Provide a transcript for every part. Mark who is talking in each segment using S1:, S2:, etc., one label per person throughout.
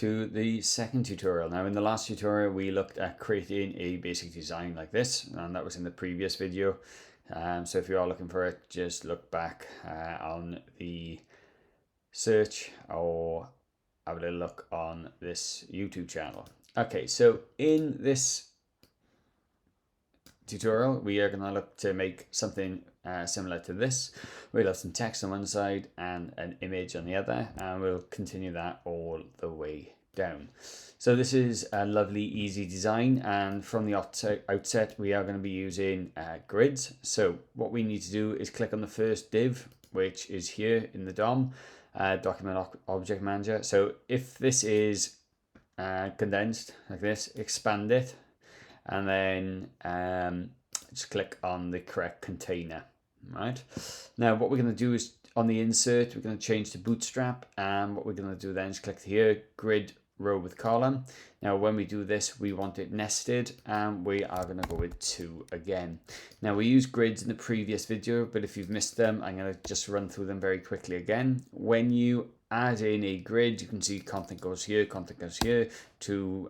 S1: To the second tutorial. Now in the last tutorial we looked at creating a basic design like this, and that was in the previous video. So if you are looking for it, just look back on the search or have a little look on this YouTube channel. Okay, so in this tutorial we are going to look to make something similar to this. We'll have some text on one side and an image on the other, and we'll continue that all the way down. So this is a lovely easy design, and from the outset we are going to be using grids. So what we need to do is click on the first div, which is here in the DOM, document object manager. So if this is condensed like this, expand it, and then just click on the correct container. Right, now what we're going to do is on the insert we're going to change to Bootstrap, and what we're going to do then is click here, grid row with column. Now when we do this we want it nested, and we are going to go with 2 again. Now we used grids in the previous video, but if you've missed them I'm going to just run through them very quickly again. When you add in a grid, you can see content goes here, content goes here, to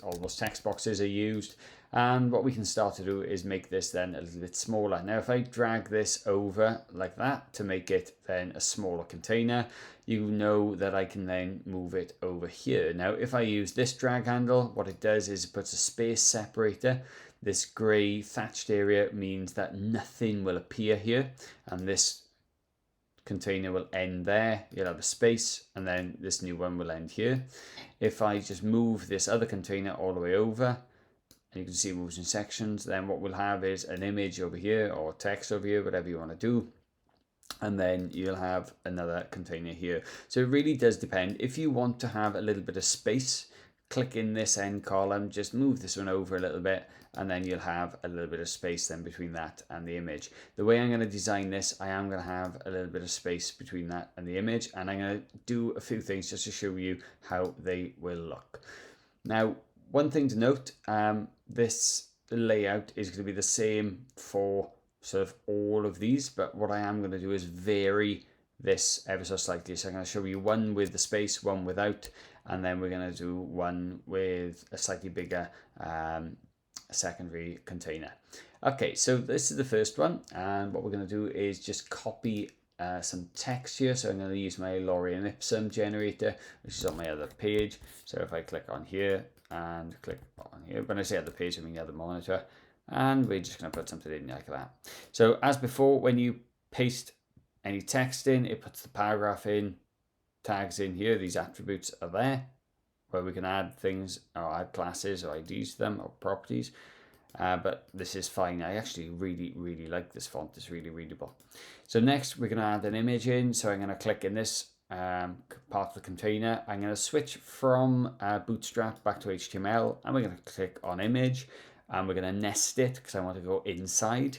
S1: all those text boxes are used, and what we can start to do is make this then a little bit smaller. Now if I drag this over like that to make it then a smaller container, you know that I can then move it over here. Now if I use this drag handle, what it does is it puts a space separator. This grey thatched area means that nothing will appear here, and this container will end there. You'll have a space, and then this new one will end here. If I just move this other container all the way over, and you can see it moves in sections, then what we'll have is an image over here or text over here, whatever you want to do, and then you'll have another container here. So it really does depend. If you want to have a little bit of space, click in this end column, just move this one over a little bit, and then you'll have a little bit of space then between that and the image. The way I'm going to design this, I am going to have a little bit of space between that and the image, and I'm going to do a few things just to show you how they will look. Now, one thing to note, this layout is going to be the same for sort of all of these, but what I am going to do is vary this ever so slightly. So I'm going to show you one with the space, one without, and then we're going to do one with a slightly bigger secondary container. Okay, so this is the first one, and what we're going to do is just copy some text here. So I'm going to use my Lorem Ipsum generator, which is on my other page. So if I click on here and click on here, when I say other page I mean the other monitor, and we're just going to put something in like that. So as before, when you paste any text in, it puts the paragraph in, tags in here. These attributes are there where we can add things or add classes or IDs to them or properties, but this is fine. I actually really like this font. It's really readable. So next we're going to add an image in. So I'm going to click in this part of the container. I'm going to switch from Bootstrap back to HTML, and we're going to click on image, and we're going to nest it because I want to go inside.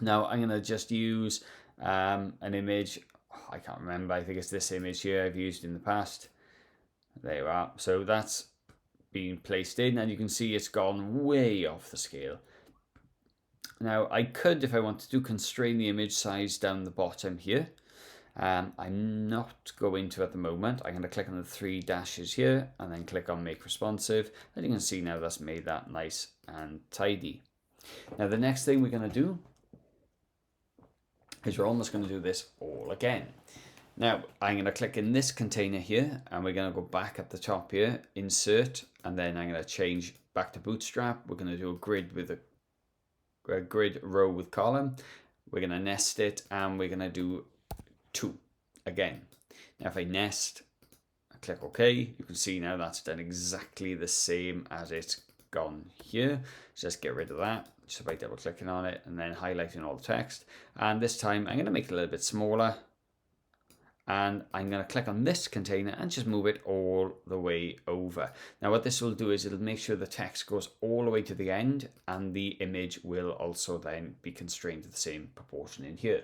S1: Now I'm going to just use an image. I can't remember. I think it's this image here I've used in the past. There you are. So that's been placed in, and you can see it's gone way off the scale. Now I could, if I wanted to, constrain the image size down the bottom here. I'm not going to at the moment. I'm going to click on the 3 dashes here and then click on make responsive, and you can see now that's made that nice and tidy. Now the next thing we're going to do is we're almost going to do this all again. Now I'm going to click in this container here, and we're going to go back at the top here, insert, and then I'm going to change back to Bootstrap. We're going to do a grid with a grid row with column. We're going to nest it, and we're going to do 2 again. Now if I nest, I click OK, you can see now that's done exactly the same as it's gone here. Just get rid of that just by double clicking on it and then highlighting all the text. And this time I'm going to make it a little bit smaller, and I'm going to click on this container and just move it all the way over. Now what this will do is it'll make sure the text goes all the way to the end, and the image will also then be constrained to the same proportion in here.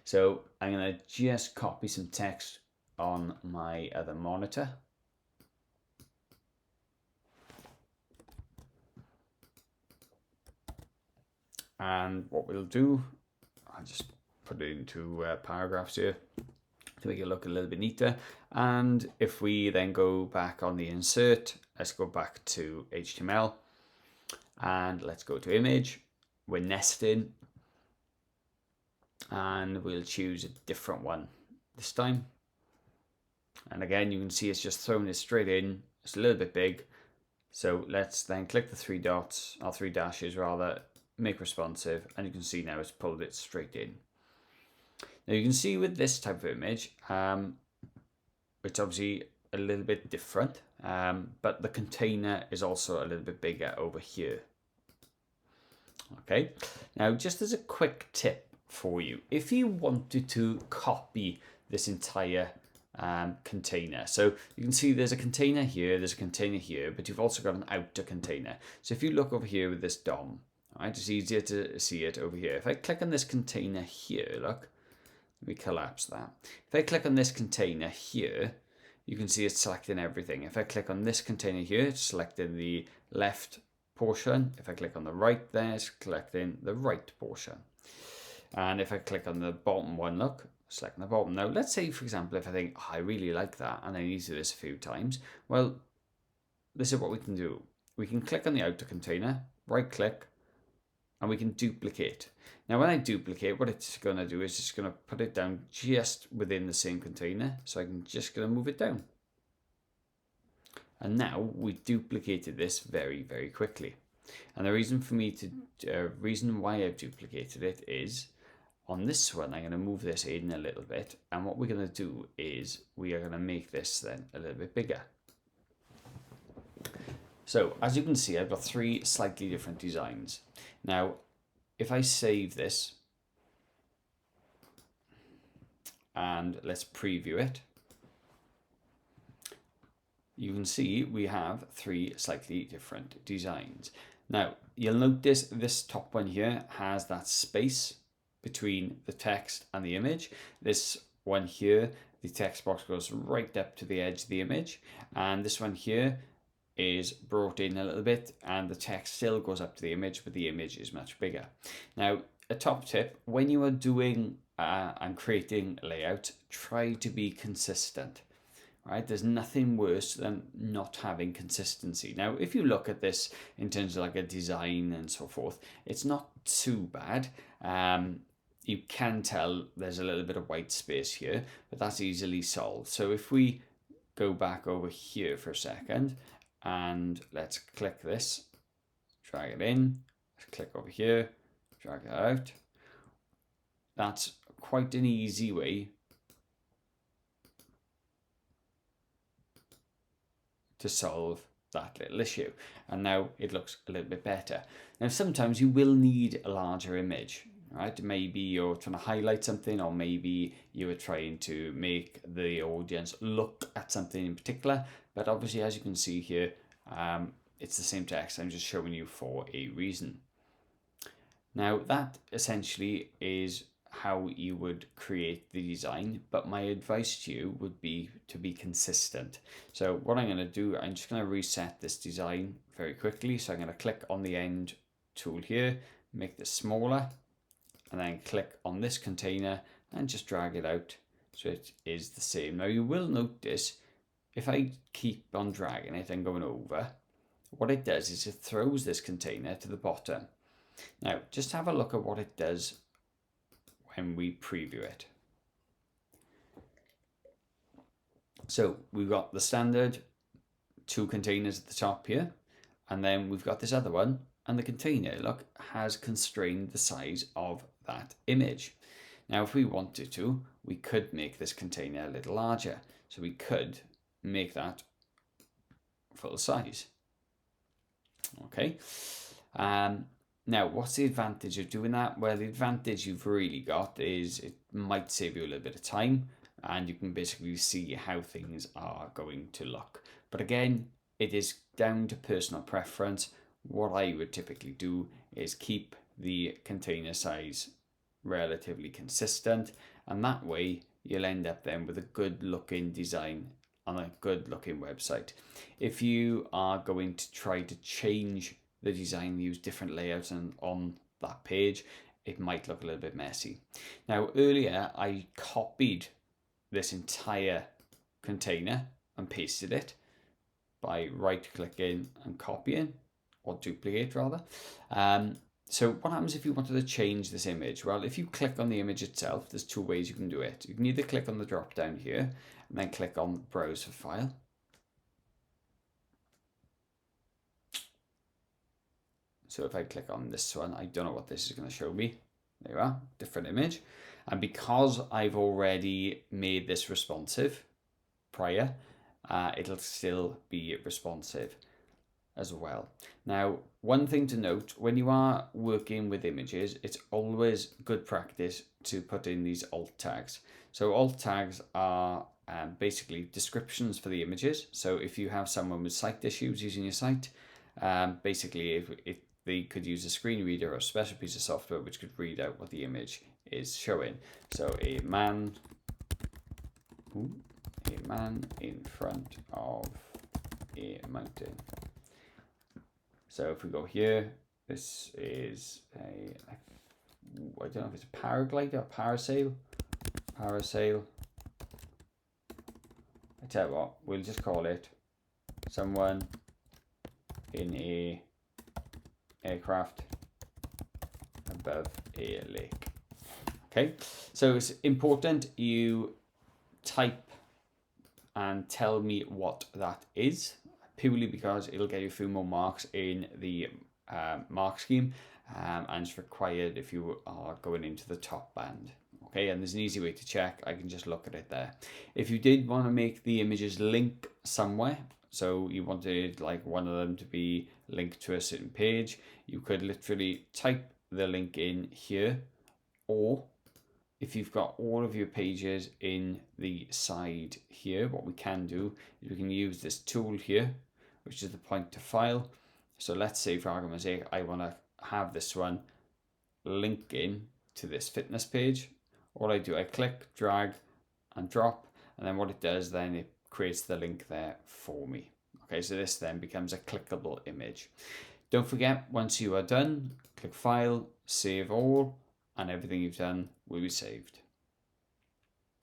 S1: So I'm going to just copy some text on my other monitor. And what we'll do, I'll just put it into paragraphs here. to make it look a little bit neater. And if we then go back on the insert, let's go back to HTML and let's go to image. We're nesting and we'll choose a different one this time. And again, you can see it's just thrown it straight in. It's a little bit big. So let's then click the three dots, or three dashes rather, make responsive, and you can see now it's pulled it straight in. Now you can see with this type of image, it's obviously a little bit different, but the container is also a little bit bigger over here. Okay, now just as a quick tip for you, if you wanted to copy this entire container, so you can see there's a container here, there's a container here, but you've also got an outer container. So if you look over here with this DOM, right, it's easier to see it over here. If I click on this container here, look, let me collapse that. If I click on this container here, you can see it's selecting everything. If I click on this container here, it's selecting the left portion. If I click on the right there, it's selecting the right portion. And if I click on the bottom one, look, selecting the bottom. Now, let's say, for example, if I think, oh, I really like that, and I need to do this a few times, well, this is what we can do. We can click on the outer container, right click, and we can duplicate. Now, when I duplicate, what it's going to do is it's going to put it down just within the same container. So I'm just going to move it down. And now we duplicated this very, very quickly. And the reason for me to, reason why I've duplicated it is on this one, I'm going to move this in a little bit. And what we're going to do is we are going to make this then a little bit bigger. So as you can see, I've got three slightly different designs. Now, if I save this and let's preview it, you can see we have three slightly different designs. Now, you'll notice this top one here has that space between the text and the image. This one here, the text box goes right up to the edge of the image, and this one here is brought in a little bit and the text still goes up to the image, but the image is much bigger. Now, a top tip, when you are doing and creating layout, try to be consistent. Right? There's nothing worse than not having consistency. Now, if you look at this in terms of like a design and so forth, it's not too bad. You can tell there's a little bit of white space here, but that's easily solved. So if we go back over here for a second, and let's click this, drag it in, click over here, drag it out. That's quite an easy way to solve that little issue. And now it looks a little bit better. Now, sometimes you will need a larger image, right? Maybe you're trying to highlight something, or maybe you are trying to make the audience look at something in particular. But obviously, as you can see here, it's the same text. I'm just showing you for a reason. Now, that essentially is how you would create the design, but my advice to you would be to be consistent. So what I'm going to do, I'm just going to reset this design very quickly. So I'm going to click on the end tool here, make this smaller, and then click on this container and just drag it out so it is the same. Now, you will notice if I keep on dragging it and going over, what it does is it throws this container to the bottom. Now, just have a look at what it does when we preview it. So we've got the standard two containers at the top here, and then we've got this other one, and the container, look, has constrained the size of that image. Now, if we wanted to, we could make this container a little larger. So we could make that full size. Okay. Now, what's the advantage of doing that? Well, the advantage you've really got is it might save you a little bit of time, and you can basically see how things are going to look. But again, it is down to personal preference. What I would typically do is keep the container size relatively consistent, and that way you'll end up then with a good looking design on a good looking website. If you are going to try to change the design, use different layouts and on that page, it might look a little bit messy. Now, earlier I copied this entire container and pasted it by right clicking and copying, or duplicate rather. So what happens if you wanted to change this image? Well, if you click on the image itself, there's two ways you can do it. You can either click on the drop down here and then click on browse for file. So if I click on this one, I don't know what this is going to show me. There you are, different image. And because I've already made this responsive prior, it'll still be responsive as well. Now, one thing to note, when you are working with images, it's always good practice to put in these alt tags. So alt tags are basically descriptions for the images. So if you have someone with site issues using your site, basically if they could use a screen reader or a special piece of software which could read out what the image is showing. So a man in front of a mountain. So if we go here, this is I don't know if it's a paraglider, parasail. I tell you what, we'll just call it someone in a aircraft above a lake. Okay, so it's important you type and tell me what that is, purely because it'll get you a few more marks in the mark scheme, and it's required if you are going into the top band. Okay, and there's an easy way to check. I can just look at it there. If you did want to make the images link somewhere, so you wanted like one of them to be linked to a certain page, you could literally type the link in here, or if you've got all of your pages in the side here, what we can do is we can use this tool here, which is the point to file. So let's say for argument's sake, I want to have this one link in to this fitness page. All I do, I click, drag and drop, and then what it does then, it creates the link there for me. Okay, so this then becomes a clickable image. Don't forget, once you are done, click File, Save All, and everything you've done will be saved.